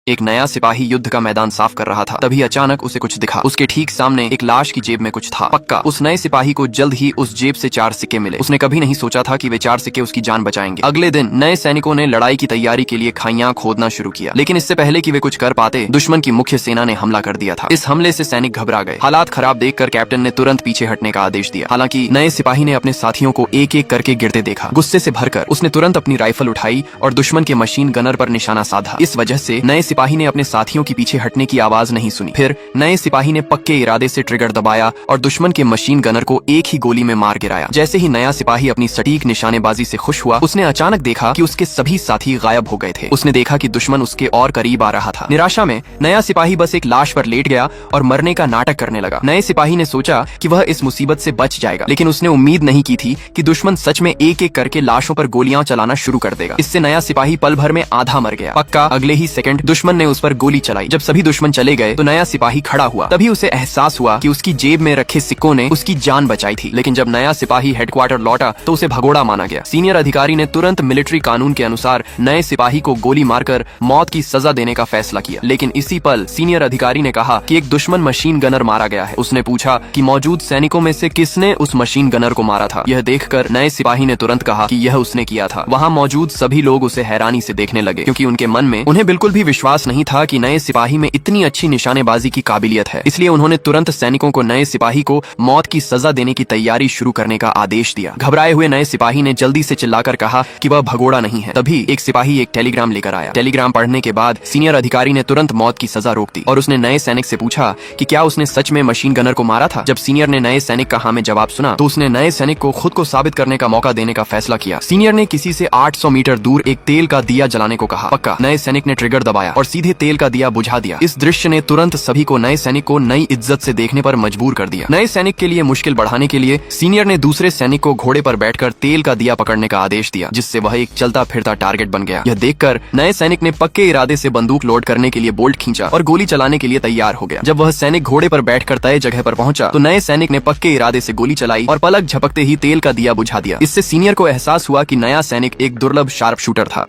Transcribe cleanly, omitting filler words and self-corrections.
एक नया सिपाही युद्ध का मैदान साफ कर रहा था। तभी अचानक उसे कुछ दिखा। उसके ठीक सामने एक लाश की जेब में कुछ था। पक्का उस नए सिपाही को जल्द ही उस जेब से 4 सिक्के मिले। उसने कभी नहीं सोचा था कि वे 4 सिक्के उसकी जान बचाएंगे। अगले दिन नए सैनिकों ने लड़ाई की तैयारी के लिए खाइयां खोदना शुरू किया, लेकिन इससे पहले कि वे कुछ कर पाते, दुश्मन की मुख्य सेना ने हमला कर दिया था। इस हमले से सैनिक घबरा गए। हालात खराब देखकर कैप्टन ने तुरंत पीछे हटने का आदेश दिया। हालांकि नए सिपाही ने अपने साथियों को एक एक करके गिरते देखा। गुस्से से भरकर उसने तुरंत अपनी राइफल उठाई और दुश्मन के मशीन गनर पर निशाना साधा। इस वजह से नए सिपाही ने अपने साथियों के पीछे हटने की आवाज नहीं सुनी। फिर नए सिपाही ने पक्के इरादे से ट्रिगर दबाया और दुश्मन के मशीन गनर को एक ही गोली में मार गिराया। जैसे ही नया सिपाही अपनी सटीक निशानेबाजी से खुश हुआ, उसने अचानक देखा कि उसके सभी साथी गायब हो गए थे। उसने देखा कि दुश्मन उसके और करीब आ रहा था। निराशा में नया सिपाही बस एक लाश पर लेट गया और मरने का नाटक करने लगा। नए सिपाही ने सोचा कि वह इस मुसीबत से बच जाएगा, लेकिन उसने उम्मीद नहीं की थी कि दुश्मन सच में एक एक करके लाशों पर गोलियां चलाना शुरू कर देगा। इससे नया सिपाही पल भर में आधा मर गया। पक्का अगले ही सेकंड दुश्मन ने उस पर गोली चलाई। जब सभी दुश्मन चले गए तो नया सिपाही खड़ा हुआ। तभी उसे एहसास हुआ कि उसकी जेब में रखे सिक्कों ने उसकी जान बचाई थी। लेकिन जब नया सिपाही हेडक्वार्टर लौटा तो उसे भगोड़ा माना गया। सीनियर अधिकारी ने तुरंत मिलिट्री कानून के अनुसार नए सिपाही को गोली मारकर मौत की सजा देने का फैसला किया। लेकिन इसी पल सीनियर अधिकारी ने कहा कि एक दुश्मन मशीन गनर मारा गया है। उसने पूछा कि मौजूद सैनिकों में से किसने उस मशीन गनर को मारा था। यह देखकर नए सिपाही ने तुरंत कहा कि यह उसने किया था। वहाँ मौजूद सभी लोग उसे हैरानी से देखने लगे, क्योंकि उनके मन में उन्हें बिल्कुल भी विश्वास नहीं था कि नए सिपाही में इतनी अच्छी निशानेबाजी की काबिलियत है। इसलिए उन्होंने तुरंत सैनिकों को नए सिपाही को मौत की सजा देने की तैयारी शुरू करने का आदेश दिया। घबराए हुए नए सिपाही ने जल्दी से चिल्लाकर कहा कि वह भगोड़ा नहीं है। तभी एक सिपाही एक टेलीग्राम लेकर आया। टेलीग्राम पढ़ने के बाद सीनियर अधिकारी ने तुरंत मौत की सजा रोक दी और उसने नए सैनिक से पूछा कि क्या उसने सच में मशीन गनर को मारा था। जब सीनियर ने नए सैनिक का हाँ में जवाब सुना तो उसने नए सैनिक को खुद को साबित करने का मौका देने का फैसला किया। सीनियर ने किसी से 800 मीटर दूर एक तेल का दिया जलाने को कहा। पक्का नए सैनिक ने ट्रिगर दबाया और सीधे तेल का दिया बुझा दिया। इस दृश्य ने तुरंत सभी को नए सैनिक को नई इज्जत से देखने पर मजबूर कर दिया। नए सैनिक के लिए मुश्किल बढ़ाने के लिए सीनियर ने दूसरे सैनिक को घोड़े पर बैठकर तेल का दिया पकड़ने का आदेश दिया, जिससे वह एक चलता फिरता टारगेट बन गया। यह देखकर नए सैनिक ने पक्के इरादे से बंदूक लोड करने के लिए बोल्ट खींचा और गोली चलाने के लिए तैयार हो गया। जब वह सैनिक घोड़े पर बैठकर तय जगह पर पहुंचा तो नए सैनिक ने पक्के इरादे से गोली चलाई और पलक झपकते ही तेल का दिया बुझा दिया। इससे सीनियर को एहसास हुआ कि नया सैनिक एक दुर्लभ शार्प शूटर था।